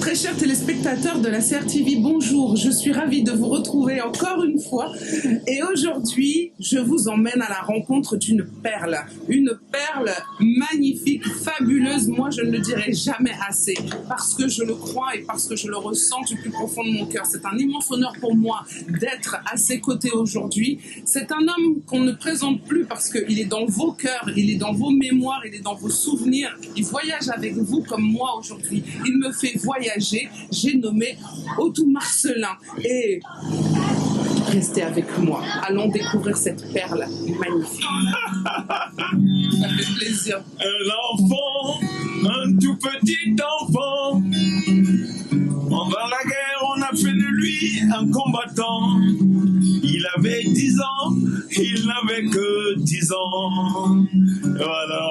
Très chers téléspectateurs de la CRTV, bonjour, je suis ravie de vous retrouver encore une fois et aujourd'hui je vous emmène à la rencontre d'une perle magnifique, fabuleuse, moi je ne le dirai jamais assez parce que je le crois et parce que je le ressens du plus profond de mon cœur. C'est un immense honneur pour moi d'être à ses côtés aujourd'hui. C'est un homme qu'on ne présente plus parce qu'il est dans vos cœurs, il est dans vos mémoires, il est dans vos souvenirs, il voyage avec vous comme moi aujourd'hui, il me fait voyager. J'ai nommé Autou Marcelin et restez avec moi. Allons découvrir cette perle magnifique. Ça fait plaisir. Un enfant, un tout petit enfant. Pendant la guerre, on a fait de lui un combattant. Il avait 10 ans, il n'avait que 10 ans. Voilà.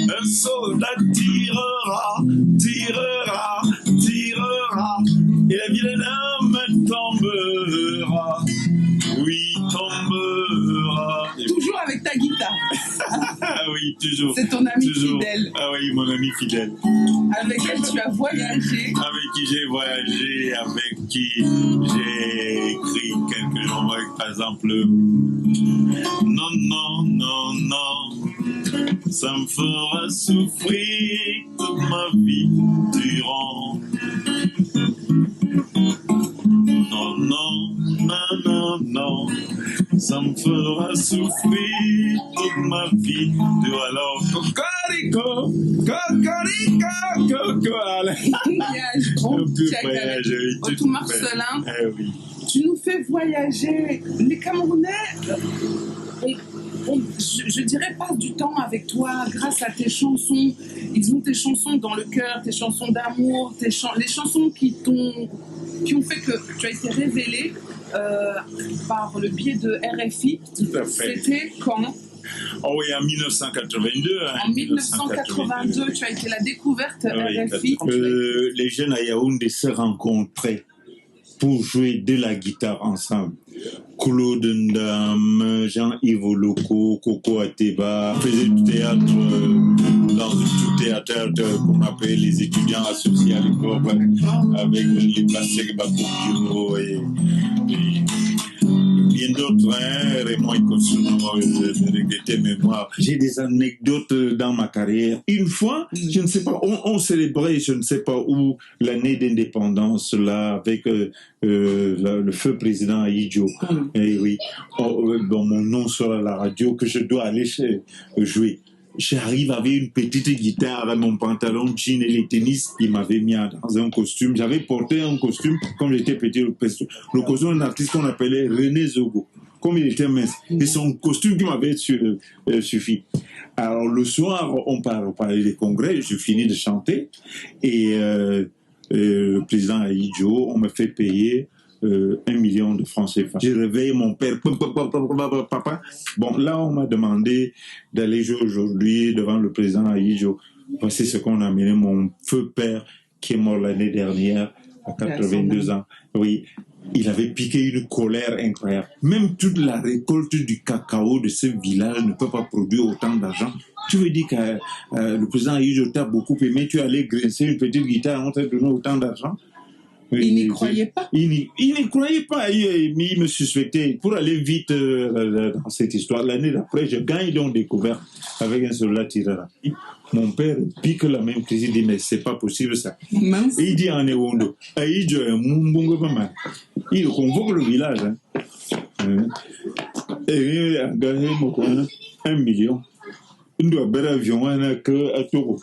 Un soldat tirera, tirera, tirera, et la vilaine âme tombera. Oui, tombera. Toujours avec ta guitare. Ah oui, toujours. C'est ton ami toujours. fidèle. Ah oui, mon ami fidèle. Avec elle, tu as voyagé. Avec qui j'ai voyagé, avec qui j'ai écrit quelques jours, par exemple. Non, non, non, non, ça me fera souffrir toute ma vie durant. Non, non, non, non, non, ça me fera souffrir toute ma vie durant. Alors, cocorico, cocorico, coco, allez. Autou Marcelin, oui. tu nous fais voyager. Les Camerounais, je dirais, passent du temps avec toi grâce à tes chansons. Ils ont tes chansons dans le cœur, tes chansons d'amour, les chansons qui ont fait que tu as été révélé par le biais de RFI. Tout à fait. C'était quand? Oh oui, en 1982. En 1982, tu as été la découverte RFI. Les jeunes à Yaoundé se rencontraient pour jouer de la guitare ensemble. Claude Ndam, Jean-Yves Loco, Coco Ateba, faisaient du théâtre dans un tout théâtre qu'on appelait les étudiants associés à l'époque, avec les Plastic Bakukino et bien d'autres, Raymond Ikosuno, de regretter mémoire. J'ai des anecdotes dans ma carrière. Une fois, je ne sais pas, on célébrait, je ne sais pas où, l'année d'indépendance, là, avec le feu président Ahidjo. Et oui, bon, mon nom sur la radio, que je dois aller jouer. J'arrive avec une petite guitare, avec mon pantalon jean et les tennis qu'il m'avait mis dans un costume. J'avais porté un costume, comme j'étais petit, le costume d'un artiste qu'on appelait René Zogo, comme il était mince. Et son costume qui m'avait suffi. Alors le soir, on parlait des congrès, je finis de chanter, et le président Ahidjo, on me fait payer 1 million de francs CFA. J'ai réveillé mon père. Papa. Bon, là, on m'a demandé d'aller jouer aujourd'hui devant le président Ahidjo. Voici ce qu'on a amené mon feu père qui est mort l'année dernière à 82 ans. Oui, il avait piqué une colère incroyable. Même toute la récolte du cacao de ce village ne peut pas produire autant d'argent. Tu veux dire que le président Ahidjo t'a beaucoup aimé, tu allais grincer une petite guitare, on t'a donné autant d'argent? Il n'y croyait pas. Il n'y croyait pas. Il me suspectait. Pour aller vite dans cette histoire, l'année d'après, je gagne donc découvert avec un soldat tireur. Mon père pique la même crise. Il dit, mais c'est pas possible ça. Mince. Et il dit en Ewondo, il convoque le village. Et il a gagné 1 million. Il doit faire un avion à Togo.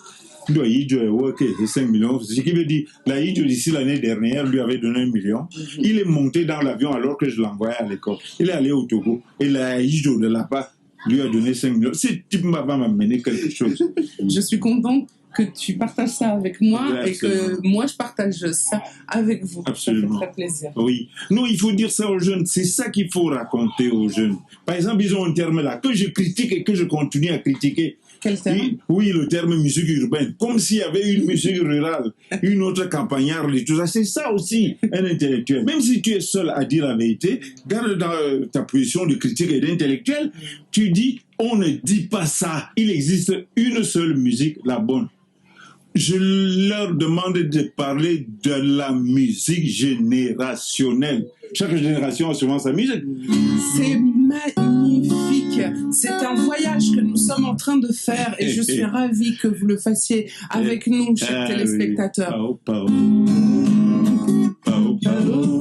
Il doit y jouer 5 millions. Ce qui veut dire, la Hidjo d'ici l'année dernière lui avait donné 1 million. Il est monté dans l'avion alors que je l'envoyais à l'école. Il est allé au Togo. Et la Hidjo de là-bas lui a donné 5 millions. Ce type va m'amener quelque chose. Je suis contente que tu partages ça avec moi, oui, et que moi je partage ça avec vous. Absolument. Ça fait très plaisir. Oui. Non, il faut dire ça aux jeunes. C'est ça qu'il faut raconter aux jeunes. Par exemple, ils ont un terme là que je critique et que je continue à critiquer. Quel terme? Oui, le terme musique urbaine. Comme s'il y avait une musique rurale, une autre campagnarde et tout ça. C'est ça aussi, un intellectuel. Même si tu es seul à dire la vérité, garde dans ta position de critique et d'intellectuel, tu dis, on ne dit pas ça. Il existe une seule musique, la bonne. Je leur demande de parler de la musique générationnelle. Chaque génération a souvent sa musique. C'est magnifique. C'est un voyage que nous sommes en train de faire et je suis ravie que vous le fassiez avec nous, chers téléspectateurs. Oui. Pao, pao. Pao, pao.